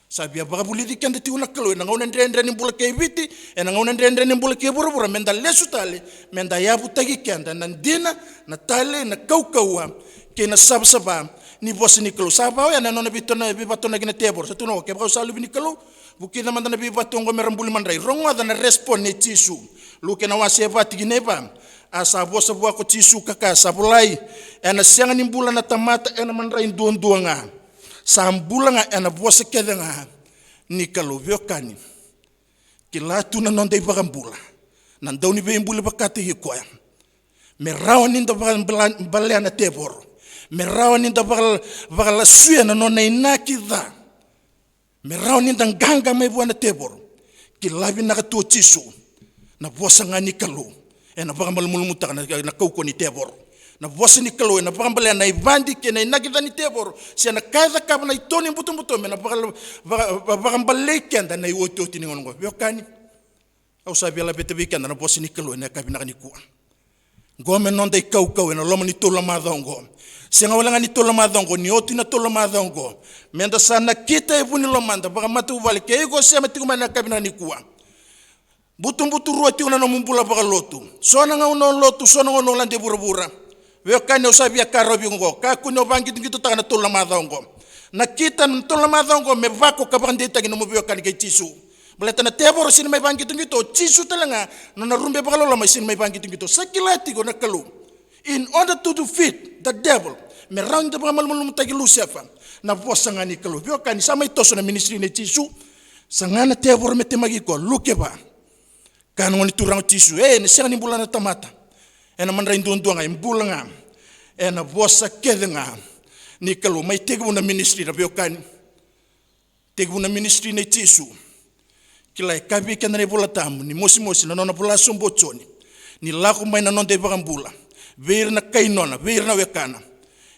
sabia baka bulidi kenda tiuna kelo na ngauna ndendre ni mbula ke biti na ngauna ndendre ni mbula ke borobora menda lesu tale menda yabu tagi kenda na dina na tale na kaukaua kina sabsaba ni bosini kelo saba ya na nona bitona bibatona kina tebor satuno ke baka salu bini kelo bukina mandana bi batongo merambuli mandrai rongo adana respond ne tisu luke na wase vati gineba asa vosa bua ko tisu kaka sabulai ena senga ni mbula na tamata ena mandrai duonduanga sambulanga ena vosa kedenga ni kalovokani kila tuna nonde bagambula nandoni be mbula bakati hikoya merawa ninda balana tebor merawa ninda bagala suena nona inakida merawa ninda ganga mai buana tebor kilabi na to tisu na vosa ngani kalu ena bagamal mulumuta na kauko ni tebor na vosa ni kalu na bagambala na ibandi ke na inakida ni tebor se na kaza kabna itoni mbuto na bagambale kenda na iwoto tini ngongo biokani au sabia la bete weekend na vosa ni kalu na kabina ni kuwa ngome nonde kau na loma ni tola madongo senga wala ngani tola madongo ni oti na tola madongo menda sana kita ebuni lomanda baka matu vale ke ego sema tikumana kabina ni kuwa butu ruoti una no mumbula baka lotu sona nga uno lotu sona ngono lande burabura we kane usabia karobi ngo ka kuno bangi ngito takana tola madongo na kita tola madongo me vako kabande tagino mubio kane ke tisu baleta na tebor sin may bangi ngito tisu talanga na rumbe baka lola may sin may bangi ngito sakilati go na kalu in order to defeat the devil me round the bamal mulum tagi lucifer na vosa ngani kalu bio kani sama itoso na ministry ne tisu sangana tebor mete magi ko lukeba kan ngoni turang tisu ne senga ni bulana tamata ena mandra indondoanga imbulanga ena vosa kedenga ni kalu mai tegu na ministry na bio kani tegu na ministry ne tisu kila kabi kenane bola tamu ni mosi na nona bola sombotsoni ni lako mai na nonde bagambula ver na kainona ver na wekana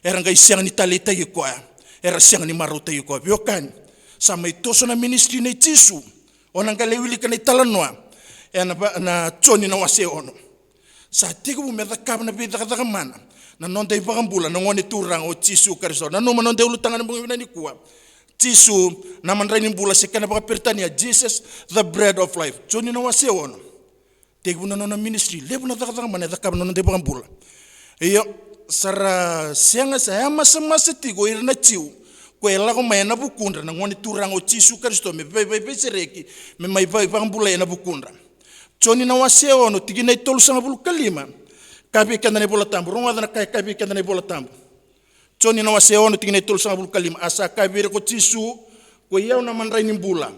era ngai siang ni talita yikoa era siang ni maruta yikoa biokani sama itoso na ministry na tisu ona ngale wili kana talanoa ena na tsoni na wase ono sa tiku me da kabna bi da mana na nonde bagambula na ngone turang o tisu kariso na no manonde ulutanga na ni kuwa tisu na mandraini mbula sekana baka pertania Jesus the bread of life tsoni na wase ono tiku na nona ministry lebu na da mana da kabna nonde bagambula iyo sara sianga saya masa tigo irna tiu ko ela ko mai na bukundra na ngoni turang o tisu Kristo me be sereki me mai vai bagambula na bukundra tsoni na wase ono tigina itolu sanga bulu kalima kabi kendane bola tambu ronga na kai kabi kendane bola tambu tsoni na wase ono tigina itolu sanga bulu kalima asa kabi ko tisu ko yau na mandrai ni mbula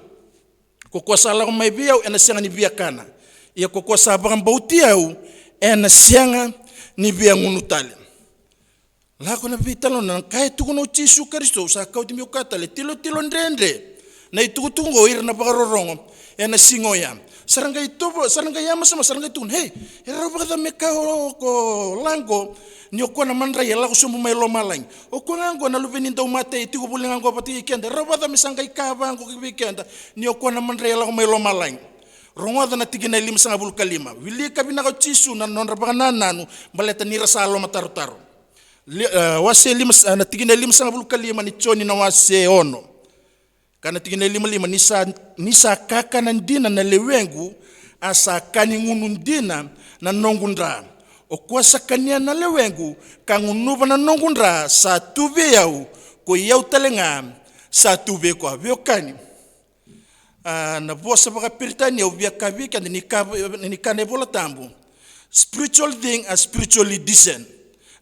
ko sala ko mai biau ena sianga ni biakana ia ko sa bagambautiu ena sianga ni bia ngunutale la kona vitalo na kai tukuno tisu Kristo sa kauti mi ukatale tilo ndrendre na itukutungo ira na bagarorongo ena singoya saranga itobo saranga yama sama saranga tun hey era bagada meka ko lango ni okona mandra yela ko sumbu mai lo malang okona ngo na luveni ndo mate tigo bulinga ngo pati kenda robada misanga ikaba ngo kibikenda ni okona mandra yela ko mai lo malang rongoda na tigina lim sanga bul kalima wili kabina ko tisu na non rabana nanu baleta ni rasalo matarutaro wase lim na tigina lim sanga bul kalima ni choni na wase ono kana tigina lim nisa kaka na ndina na lewengu asa kani ngunundina na nongundra okwa sakania na lewengu kangunuba na nongundra sa tube yau ko yau talenga sa tube ko biokani na vosa baka piritania ubia kabi kan ni kane bola tambu spiritual thing as spiritually discern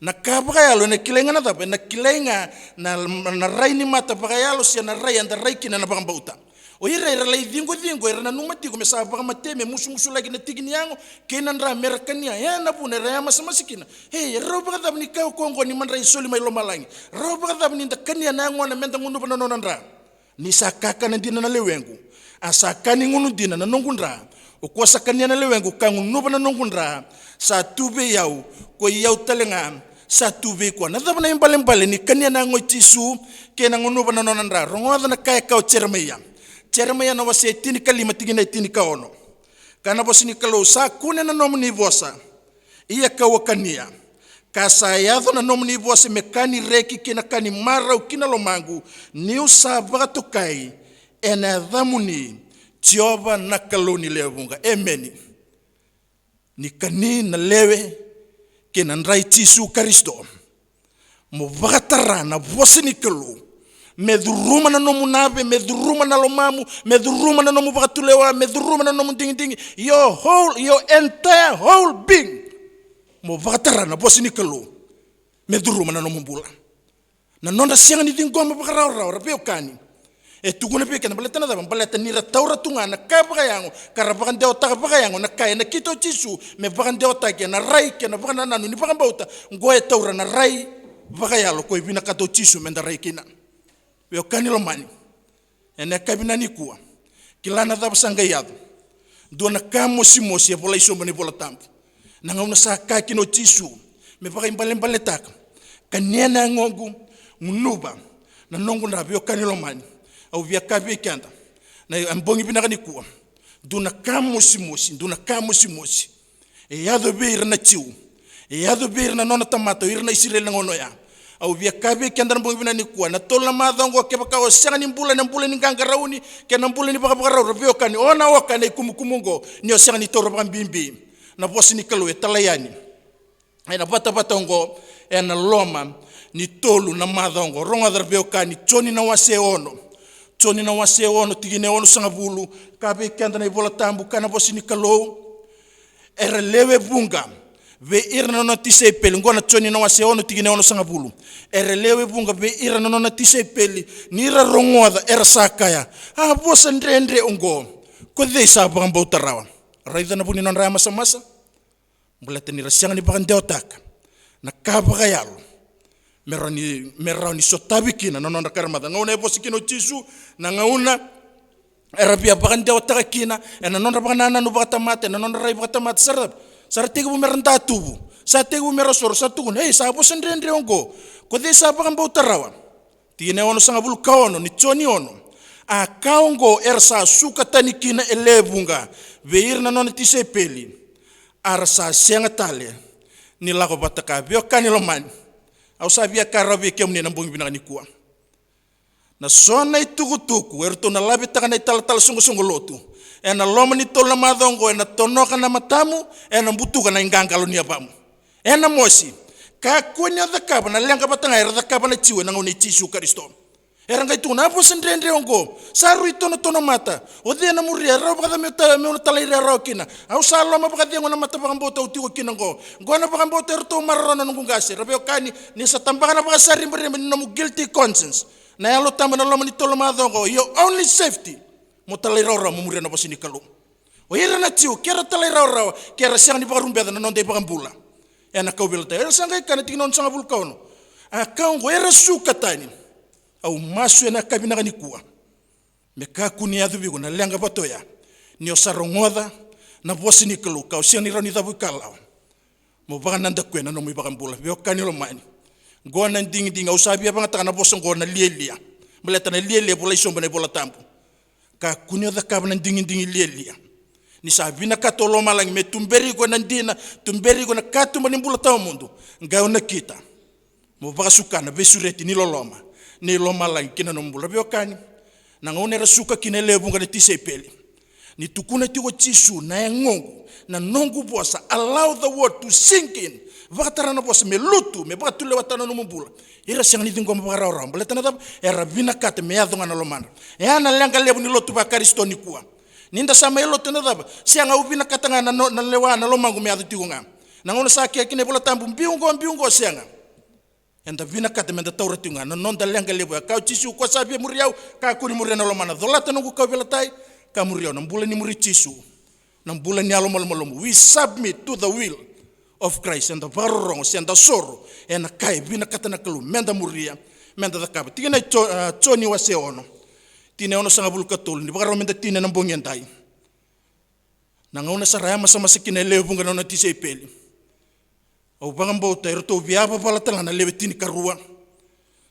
na kabaka yalo na kilenga na tape na kilenga na raini mata baka yalo siya na rai anda rai kina na baka bauta o ira lai dingo ira na numati ko mesa baka mateme musu lagi na tigini yango kena ndra merakania ya na puna raya masikina hey ro baka tab ni kau kongo ni man rai soli mai lo malangi ro baka tab ni ndakania na ngona menda ngunu bana nonandra ni sakaka na dina na lewengu asa kani ngunu dina na nongundra o ko sakania na lewengu kangu nuba na nongundra sa tube yau ko yau talenga sa tube ko na daba na imbale ni kania na ngoi tisu ke na ngunu ba na nonandra rongoda na kai ka cermeya na wase tini kalima tigina tini ka ono kana bosini kalo sa kuna na nomni vosa iya ka wakania kasayado na nomni vosa mekani reki kina kani marau kina lomangu niu sa bagatukai ena dhamuni tioba na kaloni lewunga emeni ni kani na lewe kina nrai tisu Kristo mo bagatara na vosa ni kalu me duruma na nomu nabe, me duruma na lomamu, me duruma na nomu bakatulewa, me duruma na nomu dingi, your entire whole being. Mo bakatara na bosi ni kalu, me duruma na nomu bula. Na nonda siang ni dingo ma bakarau rapeo kani. E tuguna pe kana baleta na daba baleta ni rataura tunga na ka bakayango, karabakan deo ta bakayango na kaya na kito chisu, me bakan deo ta ke na rai ke na bakan nanu ni bakan bauta, ngoe taura na rai bakayalo ko ibina kato chisu menda rai kina. Veo kani lo mani. Ene kabina ni kuwa. Kilana daba sangayado. Dona ka mosi e bola iso mani bola tampu. Na ngauna sa ka kino chisu, me bakan balembale taka. Kaniana ngongu munuba na nongu na veo kani lo mani. Au via kabe kanda na ambongi binaka ni kuwa duna kamusi mosi e yado beir na chiu e yado beir na nona tamato irna isirel na ngono ya au via kabe kanda na bongi binaka ni kuwa na tola madongo ke baka o sanga ni mbula ni gangarauni ke na mbula ni baka ravio kani ona oka na kumukumungo ni o sanga ni toro baka bimbi na bosi ni kalu e talayani e na bata ngo e na loma ni tolu na madongo ronga ravio kani choni na wase ono Toni na wase ono tigine ono sanga bulu kabe kanda na bola tambu kana bosi ni kalo era lewe bunga ve irna no tise peli ngona toni na wase ono tigine ono sanga bulu era lewe bunga ve irna no tise peli nira rongoda era sakaya bosa ndrendre ongo ko de sa bamba utarawa raida na buni non rama masa bulata ni rasianga ni bakan deotaka na kaba yalo merani sotabikina na nonda karamada ngauna bosi kino chisu na ngauna erabia bakan dewa takina na nonda bakan nanu bakatamate na nonda rai bakatamate saratigu meranta tubu sategu merosor satugun sa bosi ndrendre ongo ko de sa bakan bautarawa tine ono sanga bulu kaono ni choni ono a kaongo ersa suka tanikina elebunga veir na nona tise peli arsa senga tale ni lako bataka bio kanilo mani au sabia karabe kemni na bongi binaka ni kuwa na sona itukutuku erto na labi taka na itala sungu lotu na loma ni tola madongo na tonoka na matamu na mbutuka na ingangalo ni abamu na mosi ka kunya dakaba na lenga batanga era dakaba na chiwe na ngoni chisu karisto era ngai tu na bosen ndrendre ongo saru tono mata ode na muria ra baka me tala ira rokina au salo ma baka dengo na mata baka mbota utigo kinango ngona baka mbota erto marrona ngungase rabeo kani ni satambaka na baka sari mbere na mu guilty conscience na yalo tamba na loma ni tolo madongo your only safety mo tala ira ra mo muria na bosini kalu o ira na tiu kera tala ira kera sang ni baka rumbeda na nonde baka mbula na kaubelta era sangai kana tingnon sanga bulkaono akaungo era sukatani au masu na kabina ni kuwa me ka kuni adu bigo na lenga batoya ni osarongoda na bosi ni kalu ka usia ni rani dabu kala mo baka nanda kwena no mo baka mbula be kanilo mani go na ding au sabia banga taka na boso go na lielia meleta na lielia bola isomba na bola tampu ka kuni oda ka na ding lielia ni sabina katolo malang me tumberi go na ndina tumberi go na katuma ni mbula taw mundo ngao na kita mo baka sukana be sureti ni loloma ni loma lang kina no mbula bio kani na ngone rasuka kina lebunga ni tise peli ni tukuna tigo chisu na ngongu na nongu bosa allow the word to sink in vakatara na bosa me lutu me baka tule watana no mbula ira sang ni dingo mbara ora mbula tana era bina kate me adonga na lomana na lenga lebu ni lotu ba karisto ni kuwa ninda sama elo tana daba sianga ubina katanga na lewa na lomangu me adu tigo ngam na ngone sakia kine bola tambu mbiungo sianga enda vina kate menda taura tunga na nonda lenga lebu ka chisu ko sabe muriau ka kuni muriana lo mana dolata no ko velatai ka muriau na mbula ni muri chisu na mbula ni alo malom we submit to the will of Christ and the barrong senda soro ena kai vina kate na kalu menda muria menda dakaba tigina choni wase ono tine ono sanga bulu katul ni bagaro menda tine na mbongi ndai na ngauna saraya masa kine lebu ngana na tise peli au bangambo terto viaba pala tala lebe tini karua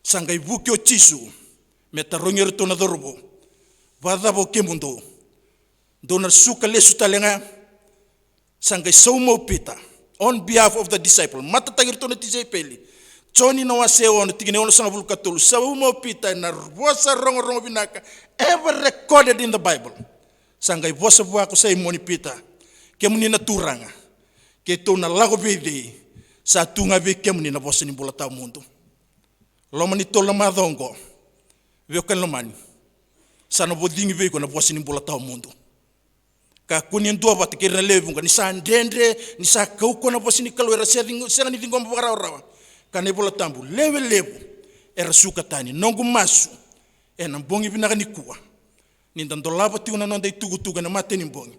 sanga ibuki o chisu meta ronger to na dorbo vada bo kemundo dona suka lesu talenga sanga somo pita on behalf of the disciple mata tagir to na tise peli choni na wase on tigine on sanga bulu katul somo pita na rosa rongo binaka ever recorded in the Bible sanga ibosa bua ko sai moni pita kemuni na turanga ke to na lago bede sa tunga be kemuni na bosi ni bola ta mundo loma ni tola madongo veo kan lomani sana bodingi ve ko na bosi ni bola tao mundo ka kuni ndua bat kirna levu ni sa ndendre ni sa kauko na bosi ni kalu era senga ni dingom bara rawa kana bola tambu levu era suka tani nongu masu ena bongi binaka ni kuwa ninda ndolaba tiuna nonda itugutuga na mate ni bongi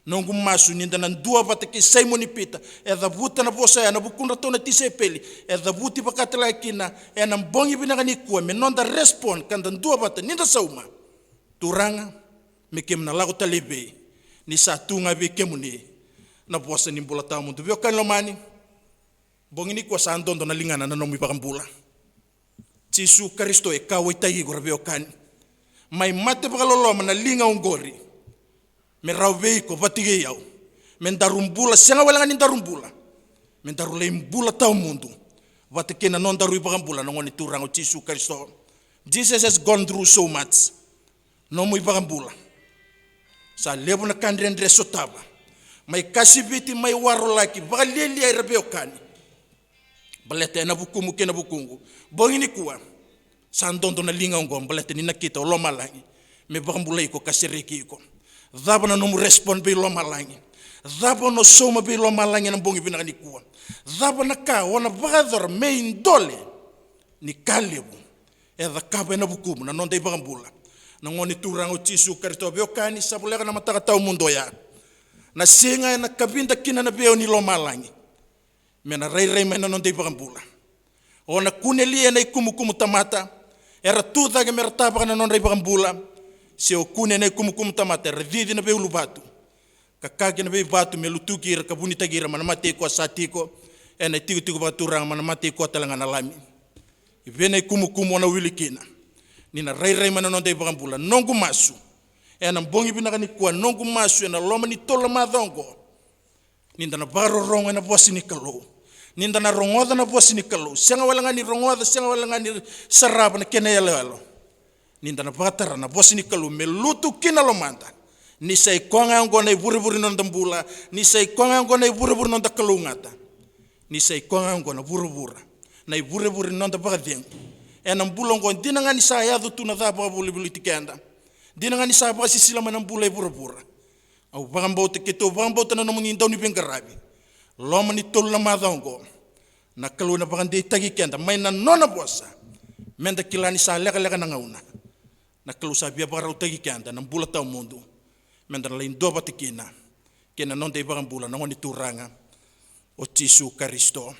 nongu masu ninda na ndua bat ki Simon Peter eda buta na bosa na bukunda tona tisepeli eda buti bakatla kina ena bongi binaka ni kuwa me nonda respond kanda ndua bat ninda sauma turanga me kem na lago talebe ni sa tunga be kemuni na bosa ni bola ta mundo veo kan lomani bongi ni kwa sa ndondo na lingana na nomi bakambula Jesu Kristo e kawa itai gora veo kan mai mate bakaloloma na linga ungori me rawe ko batige yau me darumbula senga wala ngani darumbula me darule mbula ta mundo watike na non daru bakambula ngoni turango Jesu Kristo. Jesus has gone through so much no mo bakambula sa lebo na kandrendre sotaba mai kasibiti mai waro laki bakaleli ai rabeo kani balete na bukumu kena bukungu bongini kuwa sandondo na linga ngom balete ni nakita lo malangi me bakambula iko kasiriki iko dhabana no respond be lo malangi dhabana soma be lo malangi na bongi bina ni kuwa dhabana ka wana bakador me indole ni kalebu edha kabe na bukumu na nonde bakambula na ngoni turango Jesu Kristo beo kani sabuleka na mataka tau mundo ya na singa na kabinda kina na beo ni lo malangi mena rai mena non dei bakambula ona kuneli na ikumukumu tamata era tuda ke merta bakana non dei bakambula se o kune na ikumukumu tamata revidi na beu lubatu kakage na beu batu melutuki era kabuni tagira mana mate ko satiko ena tiku baturang mana mate ko talangana lami ivena ikumukumu na wilikina nina rai mena non dei bakambula nongu masu ena bongi binaka ni kwa nongu masu ena loma ni tola madongo ninda na baro ronga na bosi ni kalo ninda na rongoda na bosi ni kalo senga wala ngani rongoda senga wala ngani saraba na kene yalo ninda na batara na bosi ni kalo melutu kina lo manda ni sai konga ngona iburi non dambula ni sai konga ngona iburi non dakalungata ni sai konga ngona buru na iburi non dabadeng ena mbulongo dina ngani sa yadu tuna dhaba buli tikenda dina ngani sa ba sisila manambula iburu au bagambo te keto bagambo tana no muninda ni bengarabi loma ni tolla madongo na kalu na bagande tagi kenda mai na nona bosa menda kilani sa lega na ngauna na kalu sa bia barau tagi kenda na bula ta mundo menda la indoba tikina kena non de bagambula na ngoni turanga o Jesu Kristo.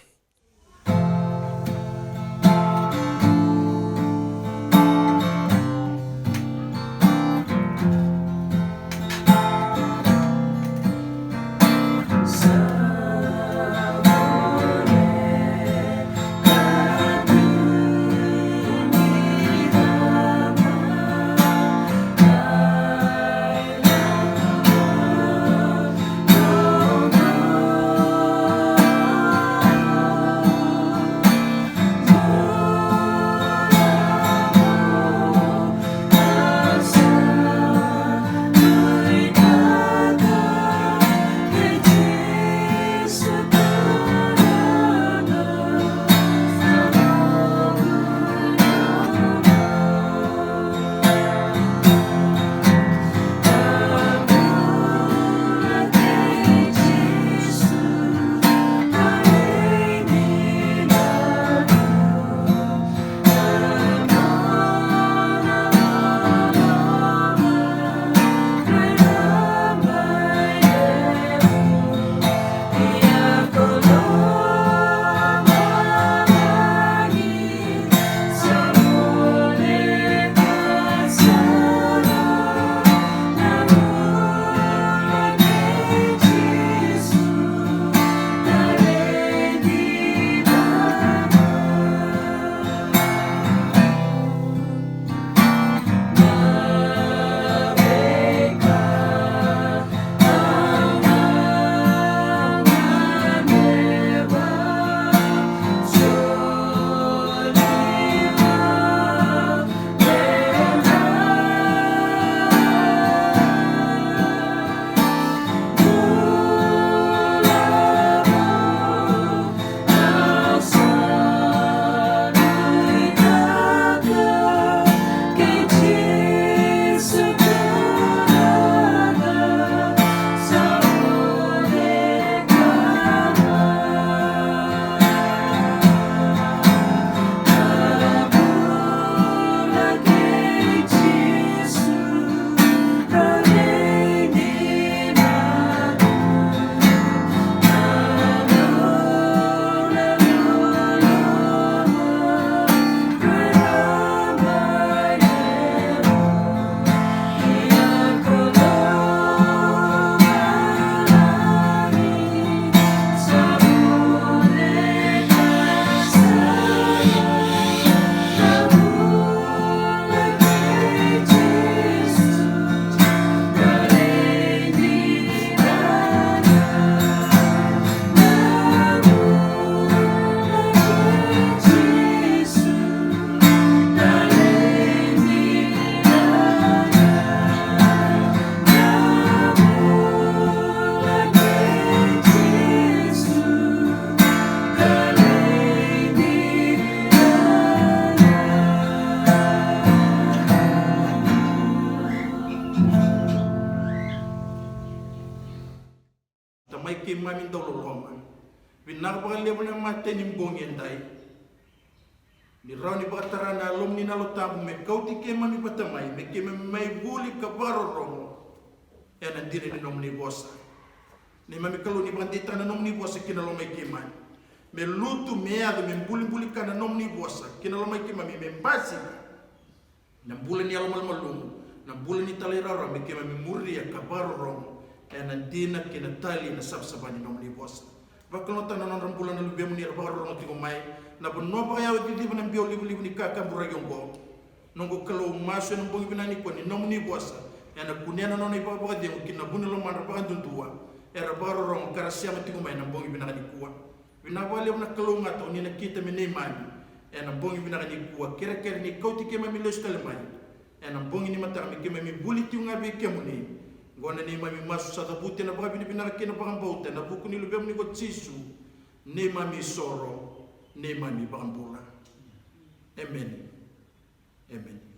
mami ndolo loma binaka baka lebo na mate ni mbongi endai ni rau ni baka tarana lom ni nalo tamu me kauti ke mami batamai me ke mai buli kabaro romo ena dire ni nomni bosa ni mami kalu ni baka ditana nomni bosa kina lomai ke mami me lutu meado me buli kana nomni bosa kina lomai ke mami me basi na bula ni alomal malum na bula ni talera me ke mami muria kabaro romo ena dina kina tali na sabsabani nomni bosa bakal nota non rambulan lu bemu ni rabaro romo tiko mai na bono pa ya di bana bio libu ni kaka buragong bo nongo kalau maso no bongi binani ko ni nomni bosa ena kunena non ipa pa de kina bunelo man pa tuntua era baro romo karasia matiko mai na bongi binani kuwa bina wale na kalau ngato ni na kita meni mani ena bongi binani kuwa kira ni kauti ke mami leskal mai ena bongi ni mata mi ke mami buliti ngabe ke muni gona ni mami masu sata buti na babi ni binara kena pangambauta na buku ni lubem ni ko tsisu ni mami soro ni mami pangambula amen amen